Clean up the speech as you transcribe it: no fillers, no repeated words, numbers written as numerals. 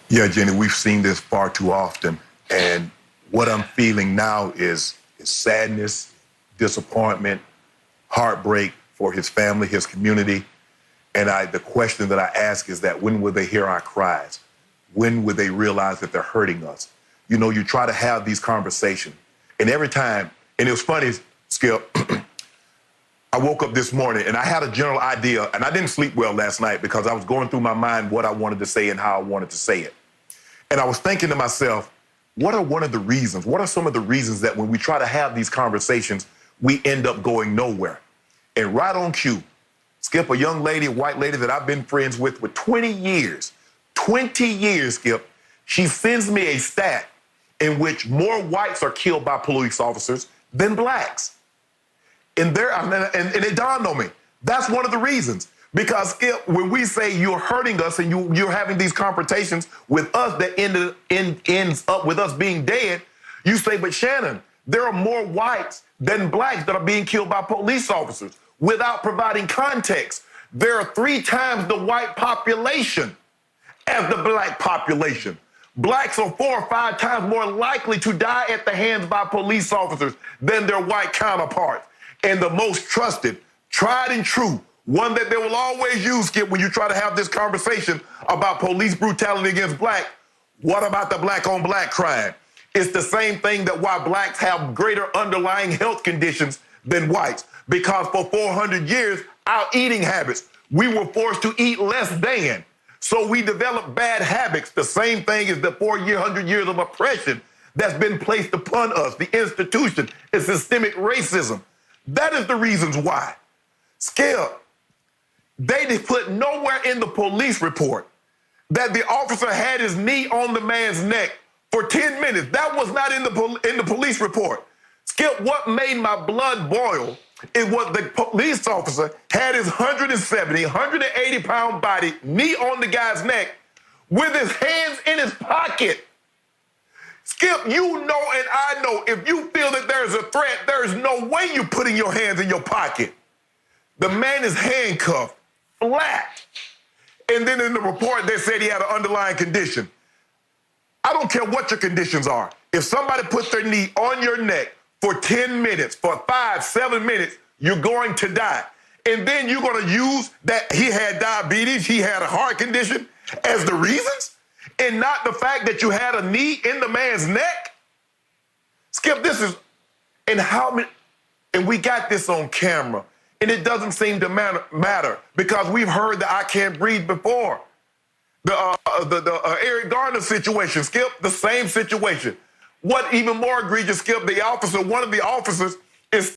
Yeah, Jenny, we've seen this far too often. And what I'm feeling now is sadness, disappointment, heartbreak for his family, his community. And the question that I ask is that when will they hear our cries? When will they realize that they're hurting us? You know, you try to have these conversations. And every time, and it was funny, Skip, I woke up this morning and I had a general idea, and I didn't sleep well last night because I was going through my mind what I wanted to say and how I wanted to say it. And I was thinking to myself, what are some of the reasons that when we try to have these conversations, we end up going nowhere? And right on cue, Skip, a young lady, a white lady that I've been friends with for 20 years, Skip, she sends me a stat in which more whites are killed by police officers than blacks. And it dawned on me, that's one of the reasons. Because, Skip, when we say you're hurting us and you're having these confrontations with us that ends up with us being dead, you say, but Shannon, there are more whites than blacks that are being killed by police officers without providing context. There are 3 times the white population as the black population. Blacks are 4 or 5 times more likely to die at the hands by police officers than their white counterparts. And the most trusted, tried and true, one that they will always use, Skip, when you try to have this conversation about police brutality against black, what about the black on black crime? It's the same thing that why blacks have greater underlying health conditions than whites. Because for 400 years, our eating habits, we were forced to eat less than. So we developed bad habits. The same thing as the 400 years of oppression that's been placed upon us. The institution is systemic racism. That is the reasons why. Skip, they put nowhere in the police report that the officer had his knee on the man's neck for 10 minutes. That was not in the police report. Skip, what made my blood boil is what the police officer had his 180-pound body, knee on the guy's neck, with his hands in his pocket. Skip, you know and I know if you feel that there's a threat, there is no way you're putting your hands in your pocket. The man is handcuffed, flat. And then in the report, they said he had an underlying condition. I don't care what your conditions are. If somebody puts their knee on your neck for 10 minutes, for 5, 7 minutes, you're going to die. And then you're going to use that he had diabetes, he had a heart condition as the reasons? And not the fact that you had a knee in the man's neck? Skip, this is, and we got this on camera, and it doesn't seem to matter because we've heard the I can't breathe before. The Eric Garner situation, Skip, the same situation. What even more egregious, Skip, one of the officers is